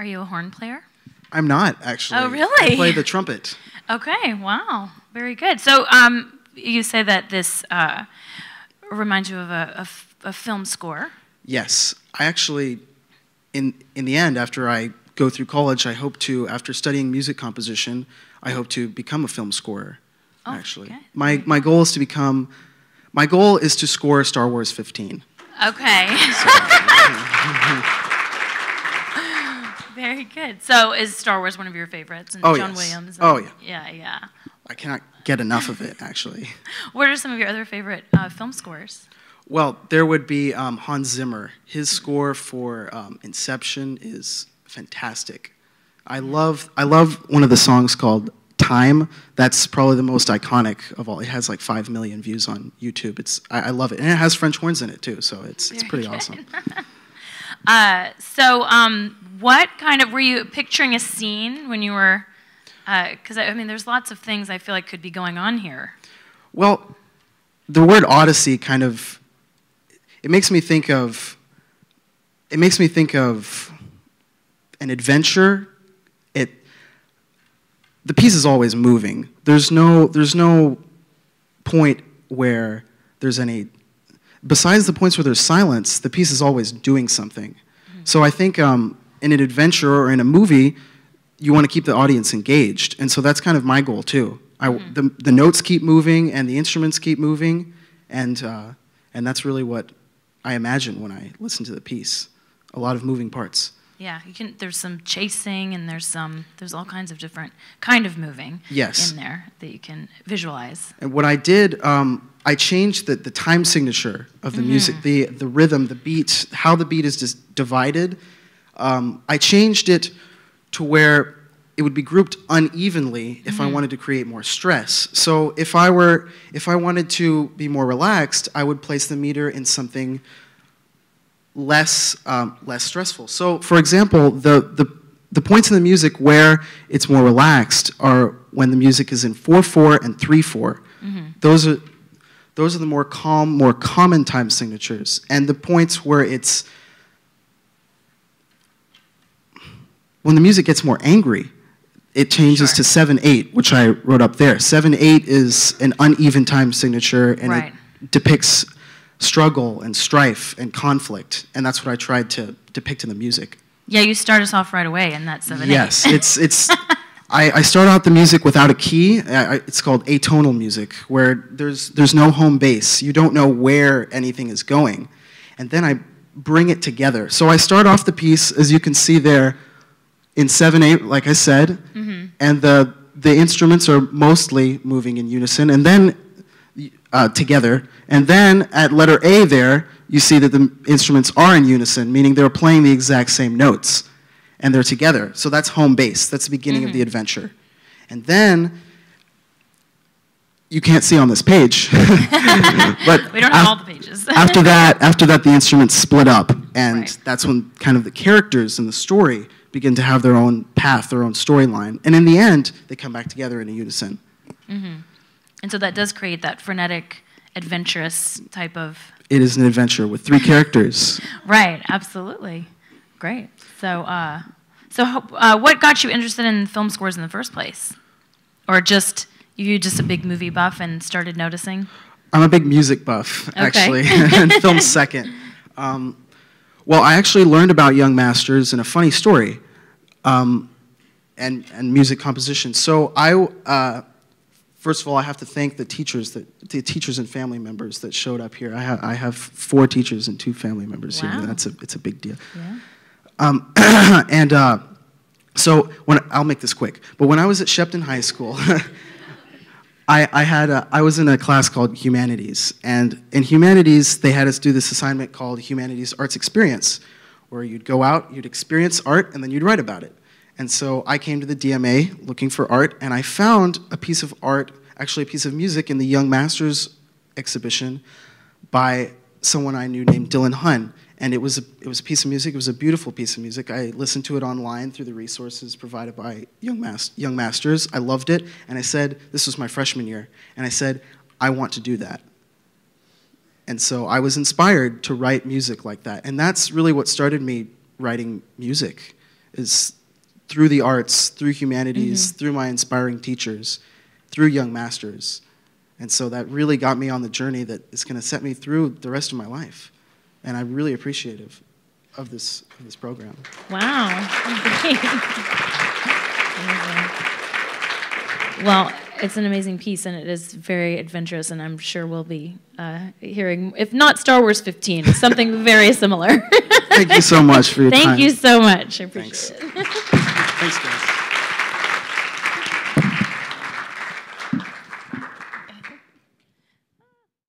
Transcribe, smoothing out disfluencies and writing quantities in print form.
Are you a horn player? I'm not, actually. Oh, really? I play the trumpet. Okay, wow. Very good. So you say that this reminds you of a film score. Yes. I actually, in the end, after I go through college, I hope to, after studying music composition, I hope to become a film scorer, actually. Okay. My goal is to become, my goal is to score Star Wars 15. Okay. Very good. So is Star Wars one of your favorites? And John Williams? And, oh, yeah. Yeah, yeah. I cannot get enough of it, actually. What are some of your other favorite film scores? Well, there would be Hans Zimmer. His score for Inception is fantastic. I love one of the songs called Time. That's probably the most iconic of all. It has like 5 million views on YouTube. I love it. And it has French horns in it too, so it's pretty awesome. What kind of, were you picturing a scene when you were, because I mean there's lots of things I feel like could be going on here. Well, the word Odyssey kind of, it makes me think of an adventure. The piece is always moving. There's no point where there's any, besides the points where there's silence, the piece is always doing something. Mm-hmm. So I think in an adventure or in a movie, you want to keep the audience engaged. And so that's kind of my goal too. The notes keep moving and the instruments keep moving, and that's really what I imagine when I listen to the piece. A lot of moving parts. Yeah, there's some chasing and there's all kinds of different kind of moving in there that you can visualize. And what I did, I changed the time signature of the music, the rhythm, the beat, how the beat is just divided. I changed it to where it would be grouped unevenly if I wanted to create more stress. So if I wanted to be more relaxed, I would place the meter in something less stressful. So, for example, the points in the music where it's more relaxed are when the music is in 4/4 and 3/4. Those are the more calm, more common time signatures. And the points where it's when the music gets more angry, it changes to 7/8, which I wrote up there. 7/8 is an uneven time signature, and it depicts struggle and strife and conflict, and that's what I tried to depict in the music. Yeah, you start us off right away in that 7/8. Yes, it's. I start out the music without a key. It's called atonal music, where there's no home base. You don't know where anything is going, and then I bring it together. So I start off the piece, as you can see there, in 7/8, like I said, and the instruments are mostly moving in unison, and then together. And then at letter A there, you see that the instruments are in unison, meaning they're playing the exact same notes, and they're together. So that's home base. That's the beginning of the adventure. And then, you can't see on this page, but we don't have all the pages. after that, the instruments split up, and that's when kind of the characters in the story begin to have their own path, their own storyline. And in the end, they come back together in a unison. And so that does create that frenetic, adventurous type of... It is an adventure with 3 characters. Right, absolutely. Great. So, what got you interested in film scores in the first place? Or you just a big movie buff and started noticing? I'm a big music buff, actually, and film second. Well, I actually learned about young masters in a funny story, and music composition. So first of all, I have to thank the teachers and family members that showed up here. I have 4 teachers and 2 family members here. It's a big deal. Yeah. So I'll make this quick. But when I was at Shepton High School, I was in a class called Humanities, and in Humanities they had us do this assignment called Humanities Arts Experience, where you'd go out, you'd experience art, and then you'd write about it. And so I came to the DMA looking for art, and I found a piece of art, actually a piece of music in the Young Masters exhibition by someone I knew named Dylan Hunn. And it was a piece of music, it was a beautiful piece of music. I listened to it online through the resources provided by Young Masters. I loved it, and I said, this was my freshman year, and I said, I want to do that. And so I was inspired to write music like that. And that's really what started me writing music. is through the arts, through humanities, through my inspiring teachers, through young masters. And so that really got me on the journey that is going to set me through the rest of my life. And I'm really appreciative of this program. Wow. Well, it's an amazing piece, and it is very adventurous, and I'm sure we'll be hearing, if not Star Wars 15, something very similar. Thank you so much for your time. Thank you so much. I appreciate it. Thanks, guys.